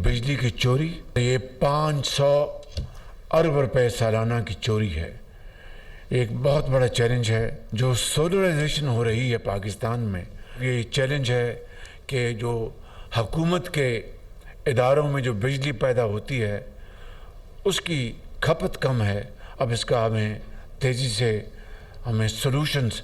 बिजली की चोरी, ये 500 अरब रुपए सालाना की चोरी है। एक बहुत बड़ा चैलेंज है जो सोलराइजेशन हो रही है पाकिस्तान में। ये चैलेंज है कि जो हुकूमत के इदारों में जो बिजली पैदा होती है उसकी खपत कम है। अब इसका हमें तेज़ी से हमें सॉल्यूशंस,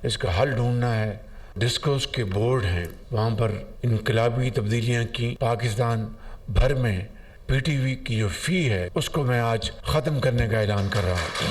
इसका हल ढूंढना है। डिस्कोस के बोर्ड हैं, वहाँ पर इनकलाबी तब्दीलियाँ की। पाकिस्तान भर में पीटीवी की जो फ़ी है उसको मैं आज ख़त्म करने का ऐलान कर रहा हूँ।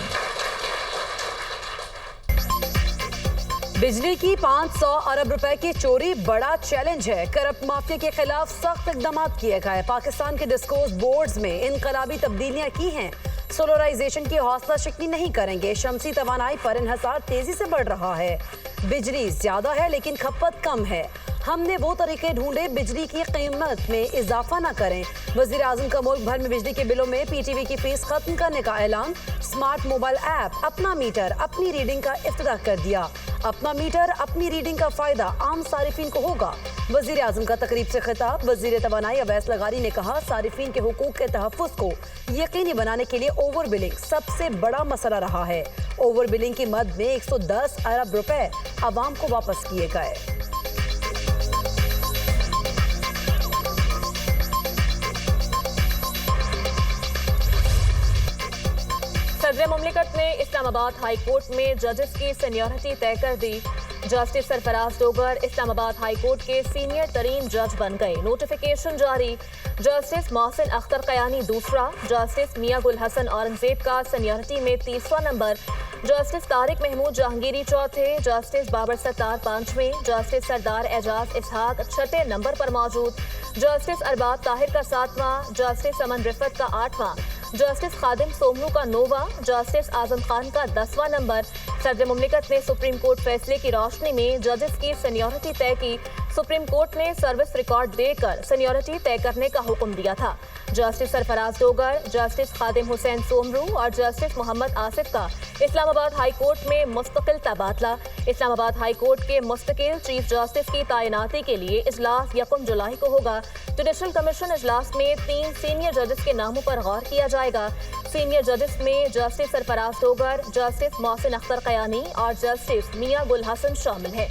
बिजली की 500 अरब रुपए की चोरी बड़ा चैलेंज है। करप्ट माफिया के खिलाफ सख्त इक़दाम किए गए। पाकिस्तान के डिस्कोस बोर्ड्स में इनकलाबी तब्दीलियां की हैं। सोलराइजेशन की हौसला शिकनी नहीं करेंगे। शमसी तवानाई पर इन्हसार तेजी से बढ़ रहा है। बिजली ज्यादा है लेकिन खपत कम है। हमने वो तरीके ढूंढे बिजली की कीमत में इजाफा न करें। वजीर आजम का मुल्क भर में बिजली के बिलों में पीटीवी की फीस खत्म करने का ऐलान। स्मार्ट मोबाइल ऐप अपना मीटर अपनी रीडिंग का इफ्तिताह कर दिया। अपना मीटर अपनी रीडिंग का फायदा आम सारिफिन को होगा। वजीर आजम का तकरीब से खिताब। वजीर तवानाई अवैस लगारी ने कहा, सारिफिन के हुकूक के तहफ़्फ़ुज़ को यकीनी बनाने के लिए ओवर बिलिंग सबसे बड़ा मसला रहा है। ओवर बिलिंग की मद में 110 अरब रुपए आवाम को वापस किए गए। सदर मुमलिकत ने इस्लामाबाद हाई कोर्ट में जजेस की सीनियरिटी तय कर दी। Justice Sarfraz Dogar Islamabad high court के सीनियर तरीन जज बन गए। नोटिफिकेशन जारी। जस्टिस मोहसिन अख्तर कयानी दूसरा, जस्टिस मियां गुल हसन औरंगजेब का सीनियरिटी में तीसरा नंबर, जस्टिस तारिक महमूद जहांगीरी चौथे, जस्टिस बाबर सत्तार पांचवें, जस्टिस सरदार एजाज इसहाक छठे नंबर पर मौजूद, जस्टिस अरबाब ताहिर का सातवां, जस्टिस अमन रिफत का आठवां, जस्टिस खादिम सोमनू का नौवां, जस्टिस आजम खान का 10वां नंबर। सदर मुमलिकत ने सुप्रीम कोर्ट फैसले की रोशनी में जजेस की सीनियरिटी तय की। सुप्रीम कोर्ट ने सर्विस रिकॉर्ड देकर सीनियरिटी तय करने का हुक्म दिया था। जस्टिस सरफराज डोगर, जस्टिस खादिम हुसैन सोमरू और जस्टिस मोहम्मद आसिफ का इस्लामाबाद हाई कोर्ट में मुस्तकिल तबादला। इस्लामाबाद हाई कोर्ट के मुस्तकिल चीफ जस्टिस की तैनाती के लिए इजलास 1 जुलाई को होगा। जुडिशल कमीशन इजलास में 3 सीनियर जजेस के नामों पर गौर किया जाएगा। सीनियर जजेस में जस्टिस सरफराज डोगर, जस्टिस मोहसिन अख्तर कयानी और जस्टिस मियां गुल हसन शामिल हैं।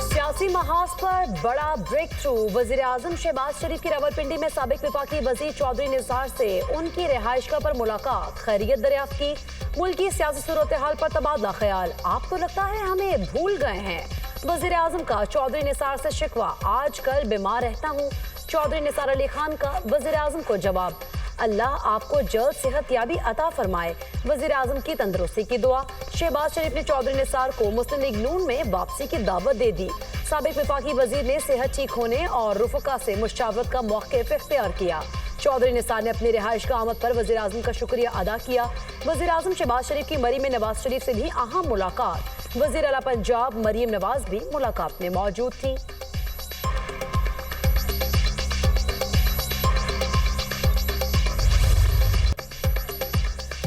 सियासी महाज पर बड़ा ब्रेक थ्रू। वजीर आजम शहबाज शरीफ की रावलपिंडी में साबिक वफाकी वजीर चौधरी निसार से उनकी रिहाइशगाह पर मुलाकात, खैरियत दरियाफ्त की, मुल्क की सियासी सूरत हाल पर तबादला ख्याल। आपको लगता है हमें भूल गए हैं? वजीर आजम का चौधरी निसार से शिकवा, आज कल बीमार रहता हूँ। चौधरी निसार अली खान का वजीर आजम को जवाब, अल्लाह आपको जल्द सेहत याबी अता फरमाए। वजीर आजम की तंदुरुस्ती की दुआ। शहबाज शरीफ ने चौधरी निसार को मुस्लिम लीग नून में वापसी की दावत दे दी। साबिक वफाकी वजीर ने सेहत ठीक होने और रुफका से मुशावरत का मौक़िफ़ इख्तियार किया। चौधरी निसार ने अपनी रिहाइशगाह आमद पर वजीर आजम का शुक्रिया अदा किया। वजीर आजम शहबाज शरीफ की मरी में नवाज शरीफ से भी अहम मुलाकात। वजीर आला पंजाब मरीम नवाज भी मुलाकात में मौजूद थी।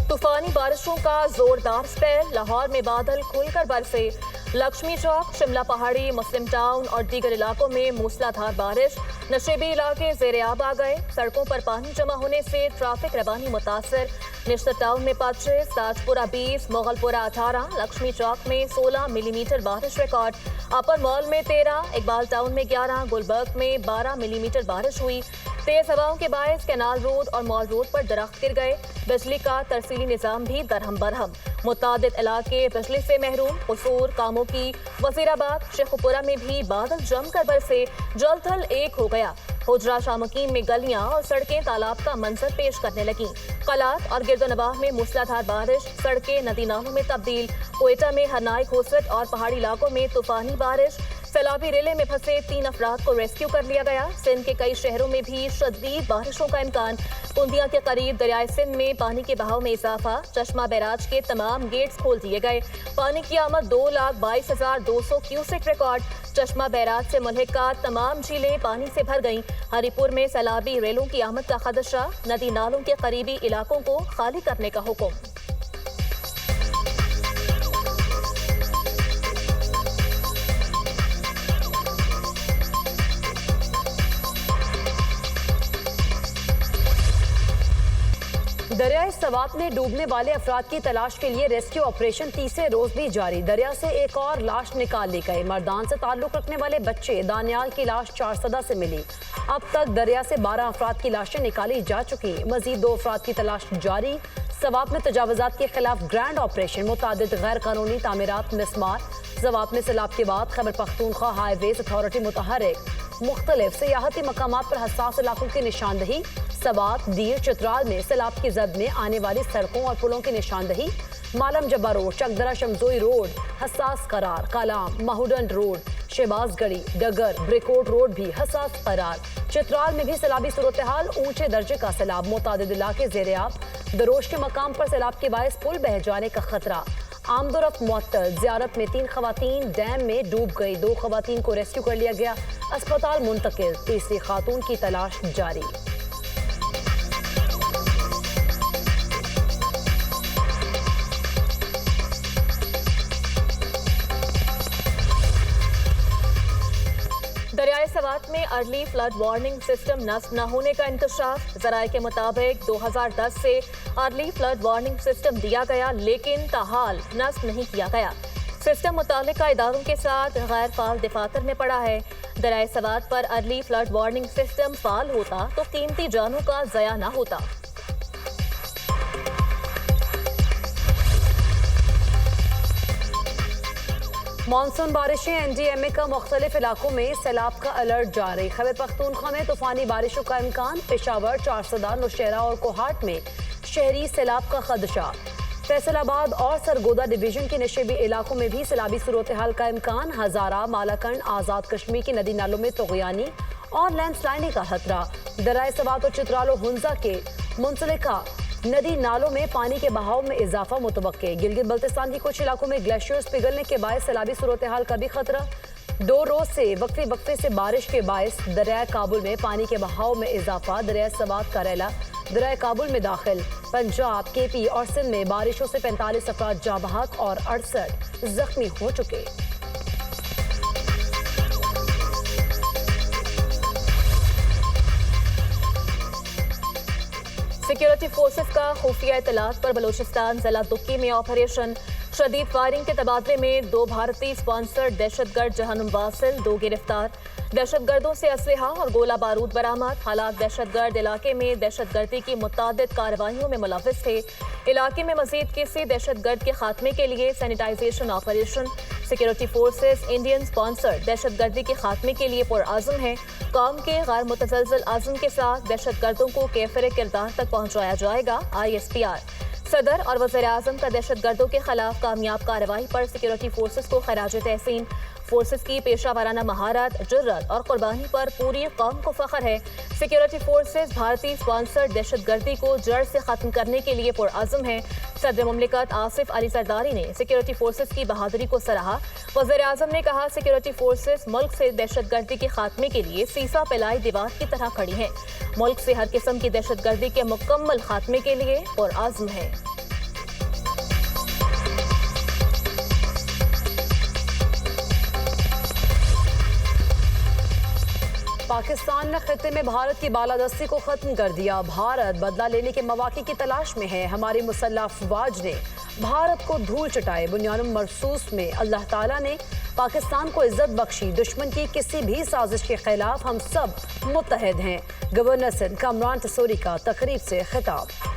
तूफानी बारिशों का जोरदार स्पेल। लाहौर में बादल खुलकर बरसे। लक्ष्मी चौक, शिमला पहाड़ी, मुस्लिम टाउन और दीगर इलाकों में मूसलाधार बारिश। नशेबी इलाके ज़ेर-ए-आब आ गए। सड़कों पर पानी जमा होने से ट्रैफिक रवानी मुतासर। निश्चित टाउन में 25, ताजपुरा 20, मोगलपुरा 18, लक्ष्मी चौक में 16 मिलीमीटर बारिश रिकॉर्ड। अपर मॉल में 13, इकबाल टाउन में 11, गुलबर्ग में 12 मिलीमीटर बारिश हुई। तेज हवाओं के बायस कैनाल रोड और मॉल रोड पर दरख्त गिर गए। बिजली का तरसीली निज़ाम भी दरहम बरहम। मुतादिद इलाके बिजली से महरूम। कसूर, कामों की, वजीराबाद, शेखुपुरा में भी बादल जमकर बरसे। जलथल एक हो गया। हुजरा शामकीन में गलियां और सड़कें तालाब का मंजर पेश करने लगी। कलात और गिरदोनवाह में मूसलाधार बारिश। सड़कें नदी नालों में तब्दील। कोयटा में हरनाई, खोसट और पहाड़ी इलाकों में तूफानी बारिश। सैलाबी रेले में फंसे 3 अफराद को रेस्क्यू कर लिया गया। सिंध के कई शहरों में भी शदीद बारिशों का इम्कान। कुंदिया के करीब दरियाए सिंध में पानी के बहाव में इजाफा। चश्मा बैराज के तमाम गेट्स खोल दिए गए। पानी की आमद 2,22,200 क्यूसेक रिकॉर्ड। चश्मा बैराज से मुल्हिका तमाम झीलें पानी से भर गईं। हरिपुर में सैलाबी रेलों की आमद का खदशा। नदी नालों के करीबी इलाकों को खाली करने का हुक्म। دریائے سوات میں ڈوبنے والے افراد کی تلاش کے لیے ریسکیو آپریشن تیسرے روز بھی جاری. دریا سے ایک اور لاش نکال لی گئی. مردان سے تعلق رکھنے والے بچے دانیال کی لاش چارسدہ سے ملی. اب تک دریا سے 12 افراد کی لاشیں نکالی جا چکی. مزید 2 افراد کی تلاش جاری. سوات میں تجاوزات کے خلاف گرینڈ آپریشن. متعدد غیر قانونی تعمیرات مسمار. سوات میں سیلاب کے بعد خیبر پختونخوا ہائی ویز اتھارٹی متحرک. مختلف سیاحتی مقامات پر حساس علاقوں کی نشاندہی. سوات، دیر، چترال میں سیلاب کی زد میں آنے والی سڑکوں اور پلوں کی نشاندہی. مالم جبا روڈ، چکدرہ شمزوئی روڈ حساس قرار. کالام، مہوڈنڈ روڈ، شہباز گڑھی، ڈگر، بریکوٹ روڈ بھی حساس قرار. چترال میں بھی سیلابی صورتحال. اونچے درجے کا سیلاب. متعدد علاقے زیر آب. دروش کے مقام پر سیلاب کے باعث پل بہہ جانے کا خطرہ. آمد و رفت معطل. زیارت میں 3 خواتین ڈیم میں ڈوب گئی. 2 خواتین کو ریسکیو کر لیا گیا. اسپتال منتقل. تیسری خاتون کی تلاش جاری. دریائے سوات میں ارلی فلڈ وارننگ سسٹم نصب نہ ہونے کا انکشاف. ذرائع کے مطابق 2010 سے ارلی فلڈ وارننگ سسٹم دیا گیا لیکن تاحال نصب نہیں کیا گیا. سسٹم متعلقہ اداروں کے ساتھ غیر فعال دفاتر میں پڑا ہے. دریائے سوات پر ارلی فلڈ وارننگ سسٹم فعال ہوتا تو قیمتی جانوں کا ضیاع نہ ہوتا. مانسون بارشیں. این ڈی ایم اے کا مختلف علاقوں میں سیلاب کا الرٹ جاری. خیبر پختونخوا میں طوفانی بارشوں کا امکان. پشاور، چارسدہ، نوشہرہ اور کوہاٹ میں شہری سیلاب کا خدشہ. فیصل آباد اور سرگودا ڈویژن کے نشیبی علاقوں میں بھی سیلابی صورتحال کا امکان. ہزارہ، مالاکنڈ، آزاد کشمیر کی ندی نالوں میں طغیانی اور لینڈ سلائڈنگ کا خطرہ. دریائے سوات اور چترال و ہنزا کے منسلکہ ندی نالوں میں پانی کے بہاؤ میں اضافہ متوقع. گلگت بلتستان کے کچھ علاقوں میں گلیشیئرز پگھلنے کے باعث سیلابی صورتحال کا بھی خطرہ. 2 روز سے وقفے سے بارش کے باعث دریائے کابل میں پانی کے بہاؤ میں اضافہ. دریائے سوات کا ریلا دریائے کابل میں داخل. پنجاب، کے پی اور سندھ میں بارشوں سے 45 افراد جاں بحق اور 68 زخمی ہو چکے. سیکیورٹی فورسز کا خفیہ اطلاعات پر بلوچستان ضلع دکی میں آپریشن. شدید فائرنگ کے تبادلے میں 2 بھارتی اسپانسرڈ دہشت گرد جہنم واصل 2 گرفتار. دہشت گردوں سے اسلحہ اور گولہ بارود برآمد. حالات دہشت گرد علاقے میں دہشت گردی کی متعدد کارروائیوں میں ملوث تھے. علاقے میں مزید کسی دہشت گرد کے خاتمے کے لیے sanitisation operation. Security forces Indian sponsored دہشت گردی کے خاتمے کے لیے پرعزم ہیں. قوم کے غیر متزلزل عزم کے ساتھ دہشت گردوں کو کیفر کردار تک پہنچایا جائے گا. ISPR صدر اور وزیر اعظم کا دہشت گردوں کے خلاف کامیاب کارروائی پر سیکیورٹی فورسز کو خراج تحسین. فورسز کی پیشہ ورانہ مہارت، جرات اور قربانی پر پوری قوم کو فخر ہے. سیکیورٹی فورسز بھارتی اسپانسرڈ دہشت گردی کو جڑ سے ختم کرنے کے لیے پرعزم ہیں. صدر مملکت آصف علی زرداری نے سیکیورٹی فورسز کی بہادری کو سراہا. وزیر اعظم نے کہا سیکیورٹی فورسز ملک سے دہشت گردی کے خاتمے کے لیے سیسا پلائی دیوار کی طرح کھڑی ہیں. ملک سے ہر قسم کی دہشت گردی کے مکمل خاتمے کے لیے پرعزم ہے. پاکستان نے خطے میں بھارت کی بالادستی کو ختم کر دیا. بھارت بدلہ لینے کے مواقع کی تلاش میں ہے. ہماری مسلح افواج نے بھارت کو دھول چٹائے. بنیاد مرصوص میں اللہ تعالیٰ نے پاکستان کو عزت بخشی. دشمن کی کسی بھی سازش کے خلاف ہم سب متحد ہیں. گورنر سندھ کامران تسوری کا تقریب سے خطاب.